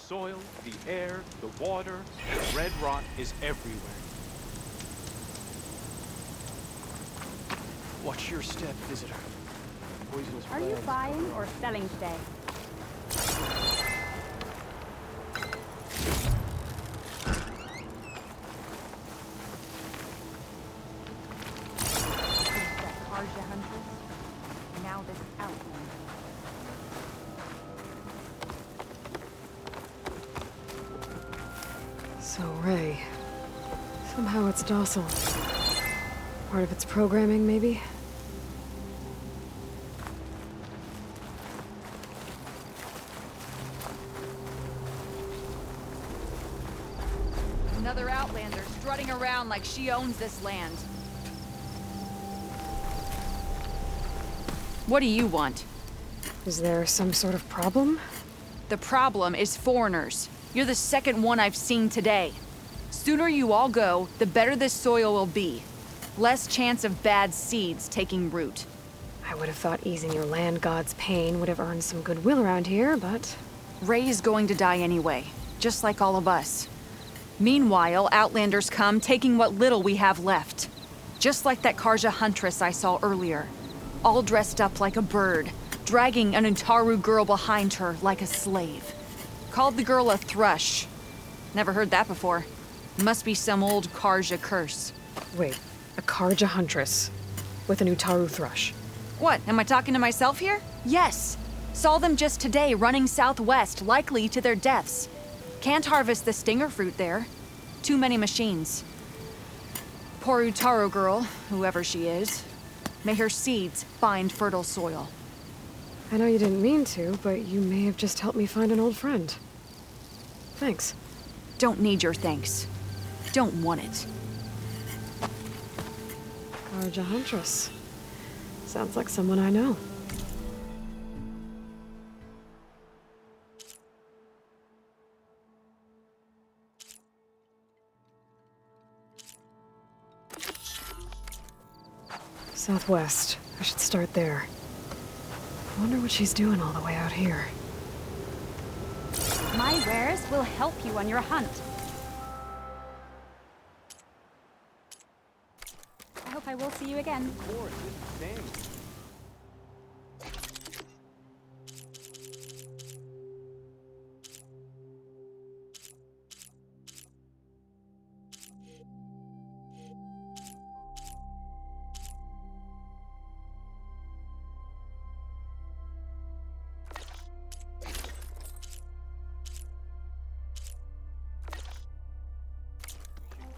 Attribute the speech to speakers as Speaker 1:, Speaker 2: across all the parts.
Speaker 1: soil, the air, the water. Red rot is everywhere.
Speaker 2: Watch your step, visitor. Poisonous
Speaker 3: Are you
Speaker 2: plants
Speaker 3: buying
Speaker 2: cover
Speaker 3: or selling today? Now this outland.
Speaker 4: So, Ray. Somehow it's docile. Part of its programming, maybe?
Speaker 5: Another outlander strutting around like she owns this land. What do you want?
Speaker 4: Is there some sort of problem?
Speaker 5: The problem is foreigners. You're the second one I've seen today. Sooner you all go, the better this soil will be. Less chance of bad seeds taking root.
Speaker 4: I would have thought easing your land god's pain would have earned some goodwill around here, but...
Speaker 5: Ray is going to die anyway, just like all of us. Meanwhile, outlanders come, taking what little we have left. Just like that Karja huntress I saw earlier. All dressed up like a bird, dragging an Utaru girl behind her like a slave. Called the girl a thrush. Never heard that before. Must be some old Karja curse.
Speaker 4: Wait, a Karja huntress with an Utaru thrush.
Speaker 5: What, am I talking to myself here? Yes. Saw them just today running southwest, likely to their deaths. Can't harvest the stinger fruit there. Too many machines. Poor Utaru girl, whoever she is. May her seeds find fertile soil.
Speaker 4: I know you didn't mean to, but you may have just helped me find an old friend. Thanks.
Speaker 5: Don't need your thanks. Don't want it.
Speaker 4: Karja huntress. Sounds like someone I know. Southwest. I should start there. I wonder what she's doing all the way out here.
Speaker 3: My wares will help you on your hunt. I hope I will see you again.
Speaker 1: Of course, it's the same.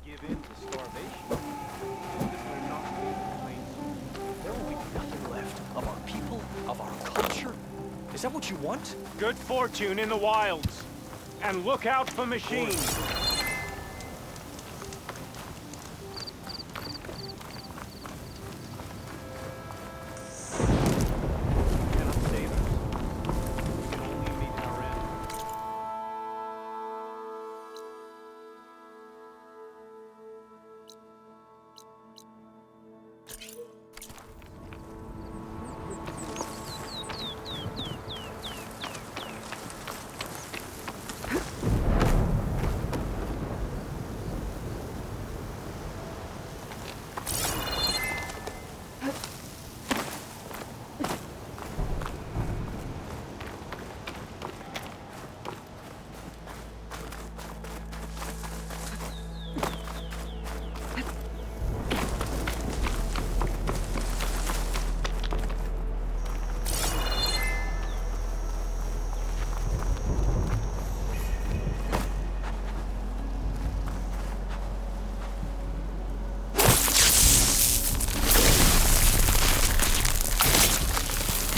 Speaker 1: Give in to starvation. We're not complaints.
Speaker 2: There will be nothing left of our people, of our culture. Is that what you want?
Speaker 1: Good fortune in the wilds. And look out for machines. Cannot save us. We can only meet our end.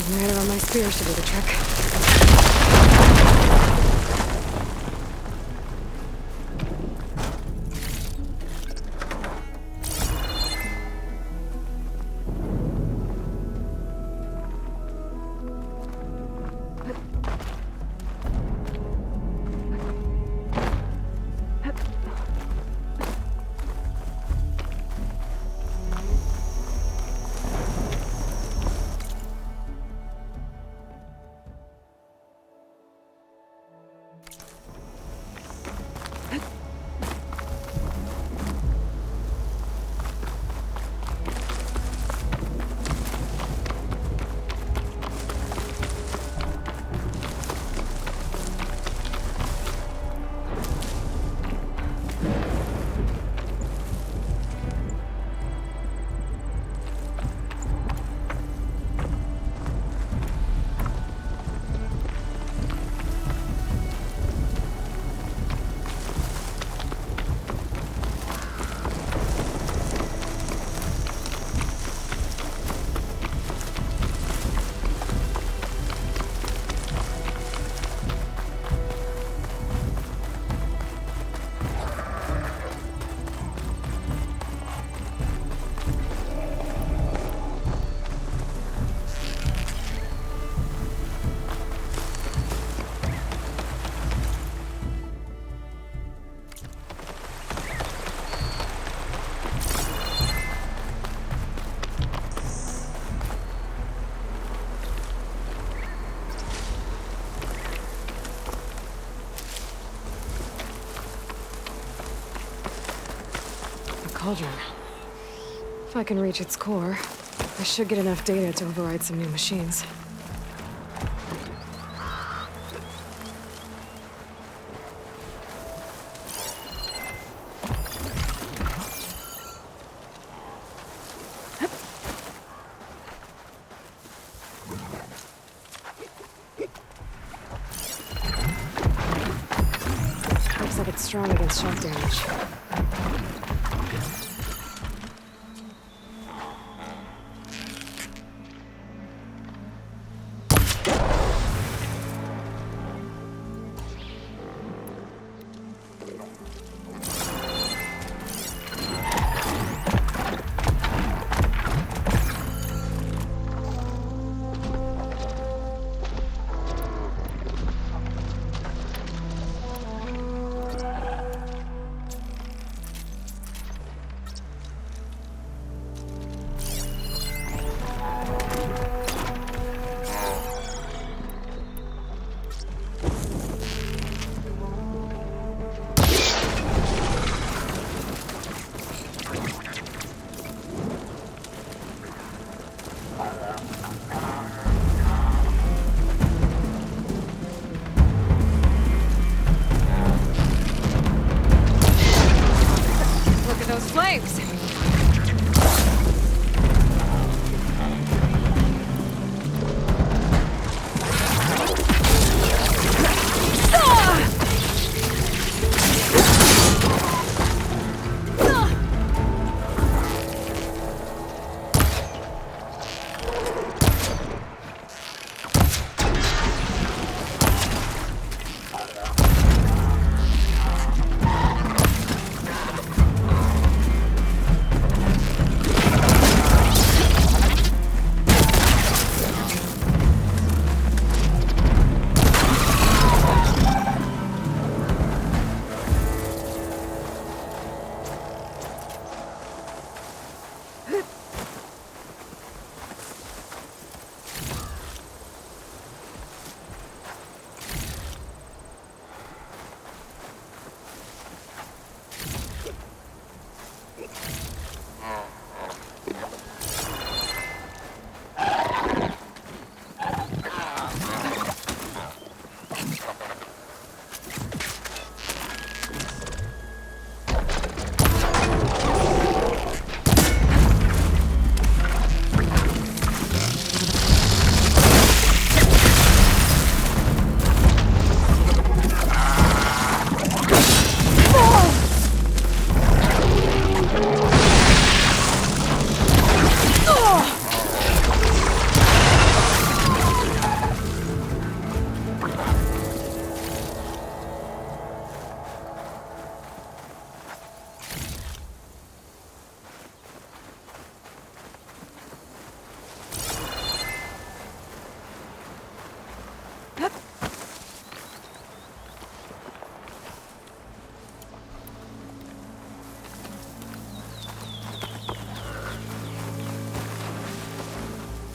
Speaker 4: Igniter on my spears to do the trick. cauldron. If I can reach its core, I should get enough data to override some new machines. Looks like it's strong against shock damage.
Speaker 5: Look at those flames!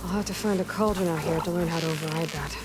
Speaker 4: I'll have to find a cauldron out here to learn how to override that.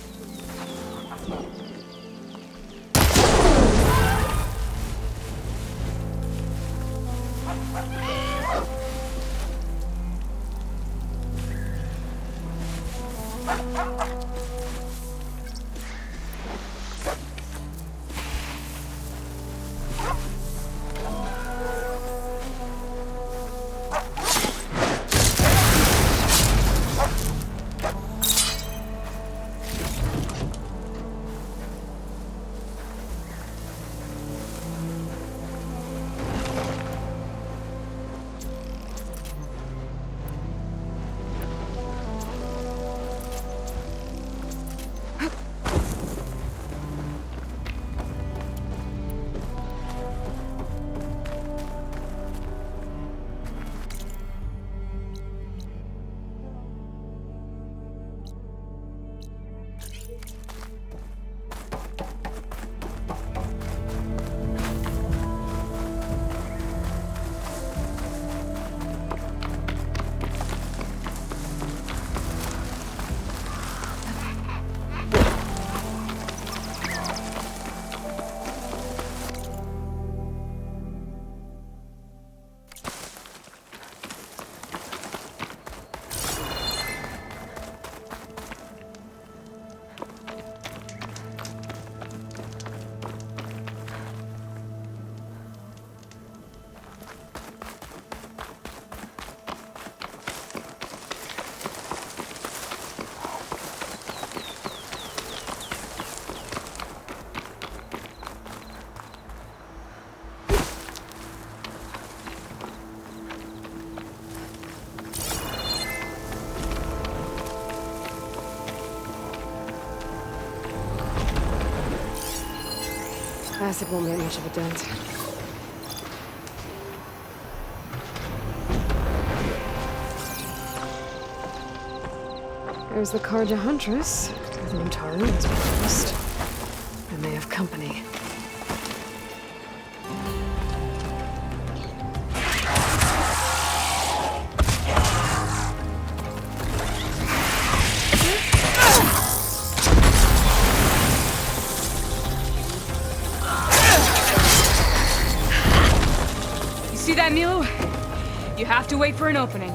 Speaker 4: Acid won't make much of a dent. There's the Karja Huntress, with Mutaru as breakfast. And they have company.
Speaker 6: You see that, Milu? You have to wait for an opening.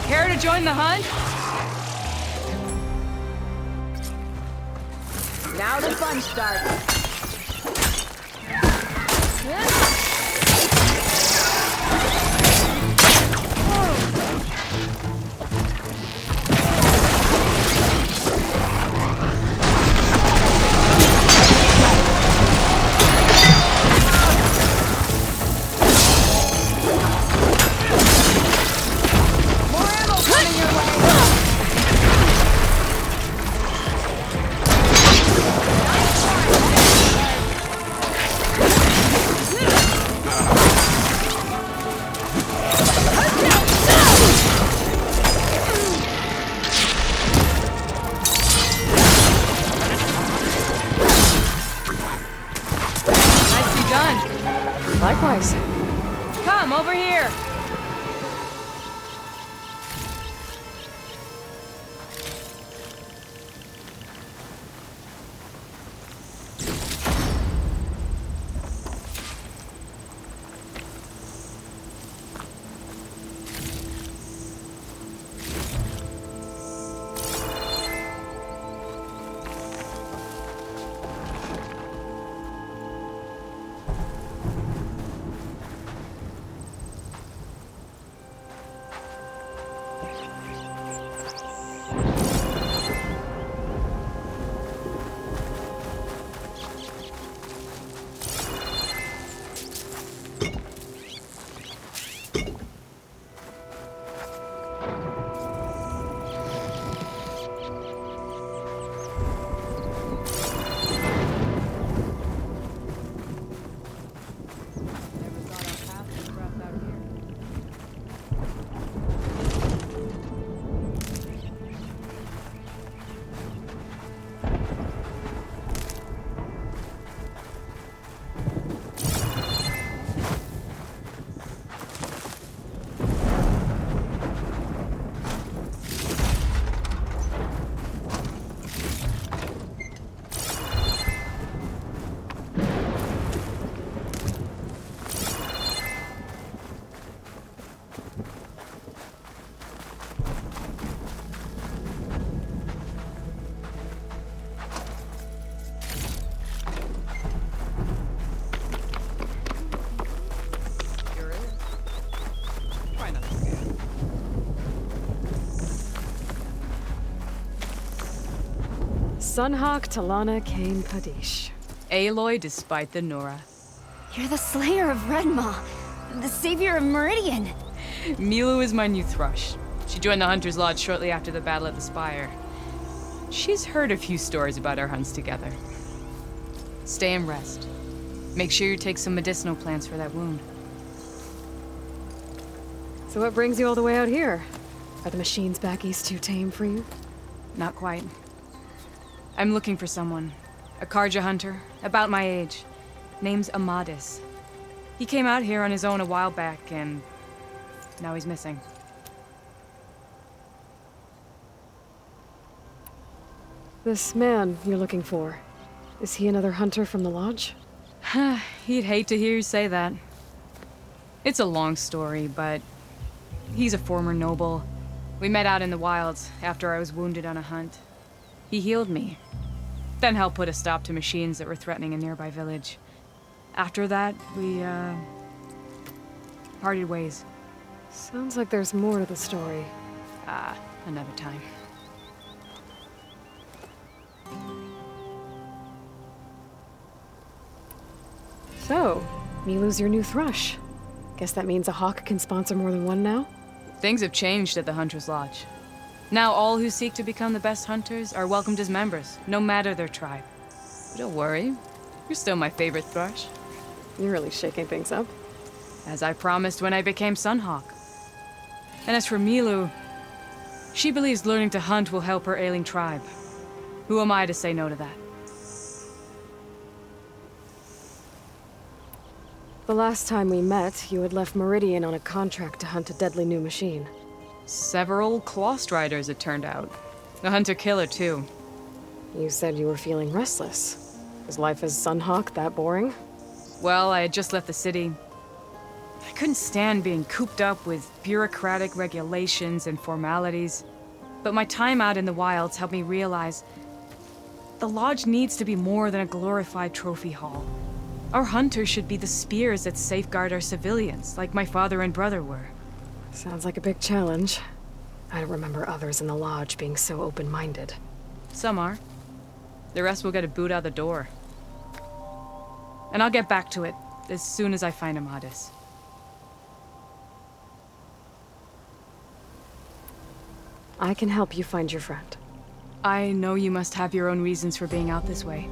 Speaker 6: Care to join the hunt?
Speaker 7: Now the fun starts.
Speaker 4: Likewise.
Speaker 6: Come over here.
Speaker 4: Sunhawk Talana Kane Kadish.
Speaker 6: Aloy despite the Nora.
Speaker 7: You're the slayer of Redmaw, the savior of Meridian.
Speaker 6: Milu is my new thrush. She joined the Hunter's Lodge shortly after the Battle of the Spire. She's heard a few stories about our hunts together. Stay and rest. Make sure you take some medicinal plants for that wound.
Speaker 4: So what brings you all the way out here? Are the machines back east too tame for you?
Speaker 6: Not quite. I'm looking for someone. A Karja hunter, about my age. Name's Amadis. He came out here on his own a while back, and now he's missing.
Speaker 4: This man you're looking for, is he another hunter from the lodge?
Speaker 6: He'd hate to hear you say that. It's a long story, but he's a former noble. We met out in the wilds after I was wounded on a hunt. He healed me, then helped put a stop to machines that were threatening a nearby village. After that, we, parted ways.
Speaker 4: Sounds like there's more to the story.
Speaker 6: Another time.
Speaker 4: So, Milu's your new thrush. Guess that means a hawk can sponsor more than one now?
Speaker 6: Things have changed at the Hunter's Lodge. Now all who seek to become the best hunters are welcomed as members, no matter their tribe. But don't worry, you're still my favorite thrush.
Speaker 4: You're really shaking things up.
Speaker 6: As I promised when I became Sunhawk. And as for Milu, she believes learning to hunt will help her ailing tribe. Who am I to say no to that?
Speaker 4: The last time we met, you had left Meridian on a contract to hunt a deadly new machine.
Speaker 6: Several claw striders, it turned out. A hunter-killer, too.
Speaker 4: You said you were feeling restless. Is life as Sunhawk that boring?
Speaker 6: Well, I had just left the city. I couldn't stand being cooped up with bureaucratic regulations and formalities. But my time out in the wilds helped me realize the lodge needs to be more than a glorified trophy hall. Our hunters should be the spears that safeguard our civilians, like my father and brother were.
Speaker 4: Sounds like a big challenge. I don't remember others in the lodge being so open-minded.
Speaker 6: Some are. The rest will get a boot out the door. And I'll get back to it as soon as I find Amadis.
Speaker 4: I can help you find your friend.
Speaker 6: I know you must have your own reasons for being out this way.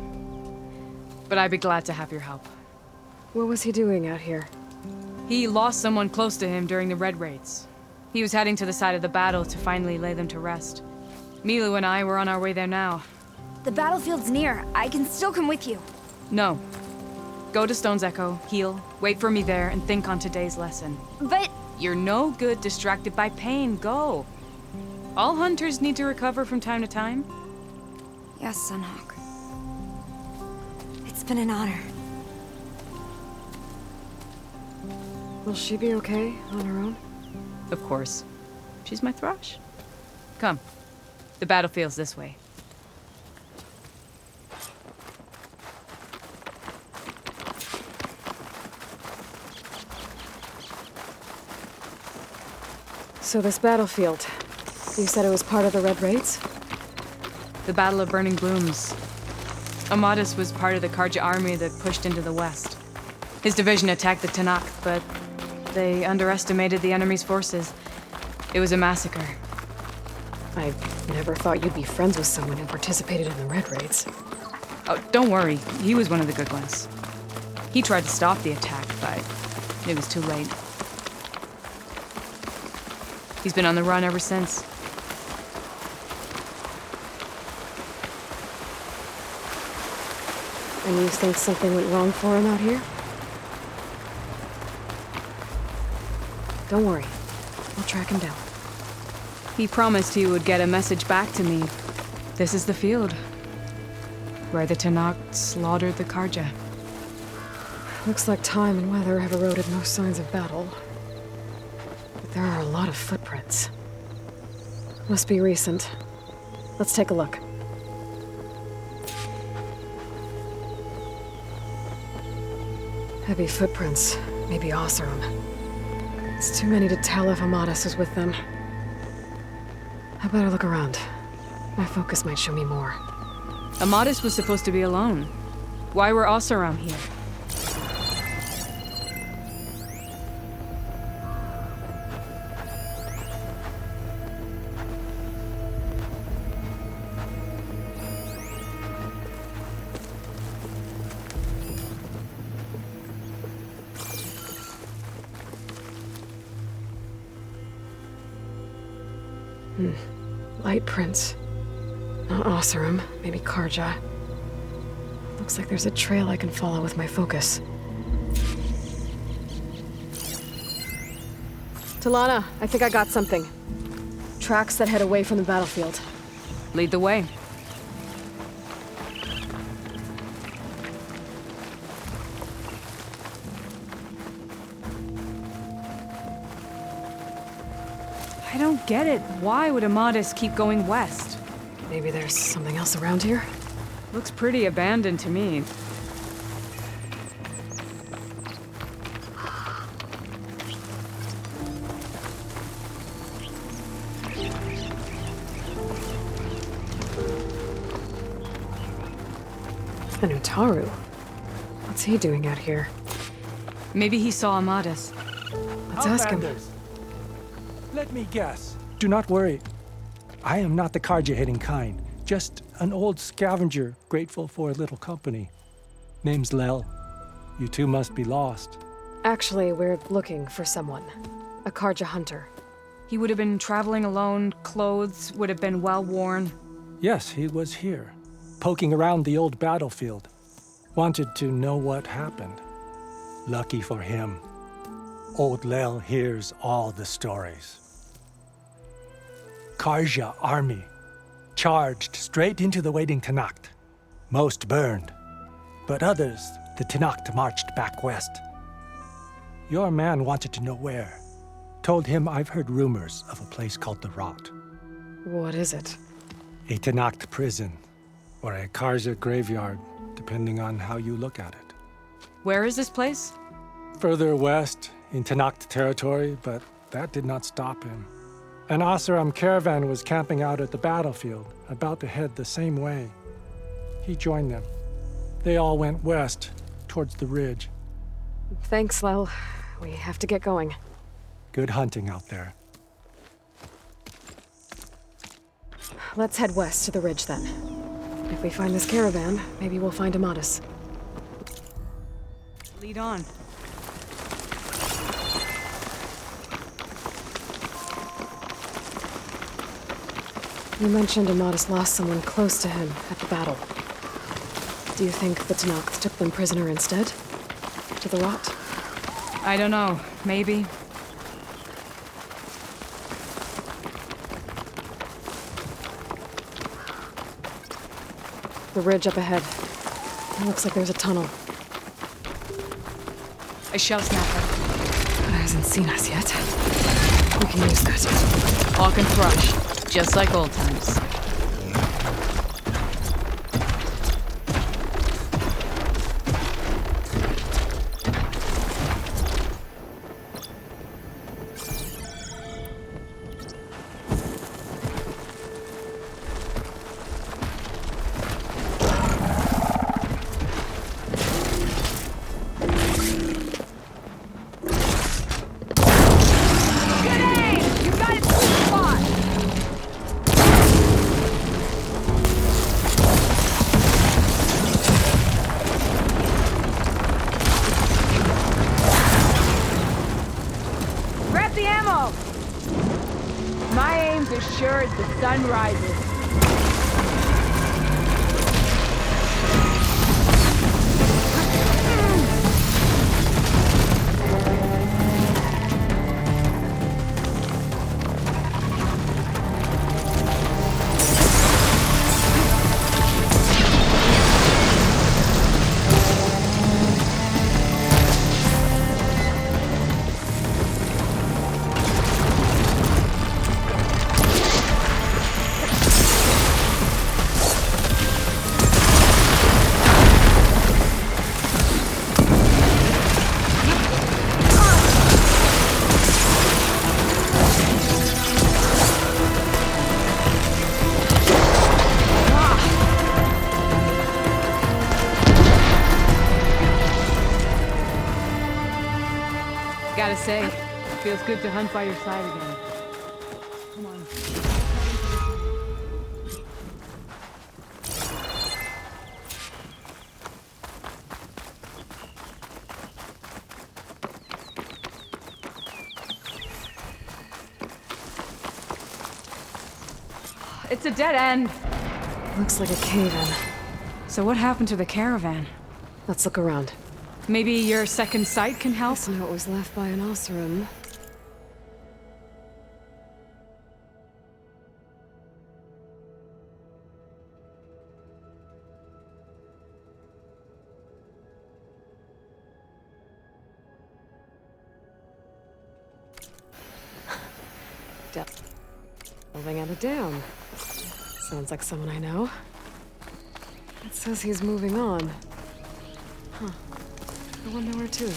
Speaker 6: But I'd be glad to have your help.
Speaker 4: What was he doing out here?
Speaker 6: He lost someone close to him during the Red Raids. He was heading to the side of the battle to finally lay them to rest. Milu and I were on our way there now.
Speaker 7: The battlefield's near. I can still come with you.
Speaker 6: No. Go to Stone's Echo, heal, wait for me there, and think on today's lesson.
Speaker 7: But
Speaker 6: You're no good distracted by pain. Go. All hunters need to recover from time to time.
Speaker 7: yes, Sunhawk. It's been an honor.
Speaker 4: Will she be okay on her own?
Speaker 6: Of course. She's my thrush. Come. The battlefield's this way.
Speaker 4: So this battlefield, you said it was part of the Red Raids?
Speaker 6: The Battle of Burning Blooms. Amadis was part of the Karja army that pushed into the west. His division attacked the Tanakh, but they underestimated the enemy's forces. It was a massacre.
Speaker 4: I never thought you'd be friends with someone who participated in the Red Raids.
Speaker 6: Oh, don't worry. He was one of the good ones. He tried to stop the attack, but it was too late. He's been on the run ever since.
Speaker 4: And you think something went wrong for him out here? Don't worry. I'll track him down.
Speaker 6: He promised he would get a message back to me. This is the field, where the Tanakh slaughtered the Karja.
Speaker 4: Looks like time and weather have eroded most signs of battle. But there are a lot of footprints. Must be recent. Let's take a look. Heavy footprints. Maybe Osseram. It's too many to tell if Amadis is with them. I better look around. My focus might show me more.
Speaker 6: Amadis was supposed to be alone. Why were Osseram here?
Speaker 4: Light prints. Not Osseram, maybe Karja. Looks like there's a trail I can follow with my focus. Talana, I think I got something. Tracks that head away from the battlefield.
Speaker 6: Lead the way. I don't get it. Why would Amadis keep going west?
Speaker 4: Maybe there's something else around here?
Speaker 6: Looks pretty abandoned to me.
Speaker 4: And Utaru. What's he doing out here?
Speaker 6: Maybe he saw
Speaker 4: Let's ask him.
Speaker 8: Outlanders. Let me guess. Do not worry. I am not the carja-hating kind, just an old scavenger grateful for a little company. Name's Lel. You two must be lost.
Speaker 4: Actually, we're looking for someone. A Karja hunter.
Speaker 6: He would have been traveling alone, clothes would have been well worn.
Speaker 8: Yes, he was here, poking around the old battlefield. Wanted to know what happened. Lucky for him, old Lel hears all the stories. Karja army charged straight into the waiting Tanacht. Most burned, but others, the Tanacht marched back west. Your man wanted to know where. Told him I've heard rumors of a place called the Rot.
Speaker 4: What is it?
Speaker 8: A Tanacht prison, or a Karja graveyard, depending on how you look at it.
Speaker 6: Where is this place?
Speaker 8: Further west, in Tanacht territory, but that did not stop him. An Asuram caravan was camping out at the battlefield, about to head the same way. He joined them. They all went west, towards the ridge.
Speaker 4: Thanks, Lel. We have to get going.
Speaker 8: Good hunting out there.
Speaker 4: Let's head west to the ridge then. If we find this caravan, maybe we'll find Amatis.
Speaker 6: Lead on.
Speaker 4: You mentioned Amatis lost someone close to him at the battle. Do you think the Tanacht took them prisoner instead? To the Rot?
Speaker 6: I don't know. Maybe.
Speaker 4: The ridge up ahead. It looks like there's a tunnel.
Speaker 6: A shell snapper.
Speaker 4: But it hasn't seen us yet. We can use that.
Speaker 6: Hawk and thrush. Just like old times.
Speaker 9: Sure as the sun rises.
Speaker 6: Gotta say, feels good to hunt by your side again. Come on. It's a dead end.
Speaker 4: Looks like a cave-in.
Speaker 6: So what happened to the caravan?
Speaker 4: Let's look around.
Speaker 6: Maybe your second sight can help?
Speaker 4: Guess no, it was left by an Asuram. Delving at it down. Sounds like someone I know. It says he's moving on. Huh. I wonder where to.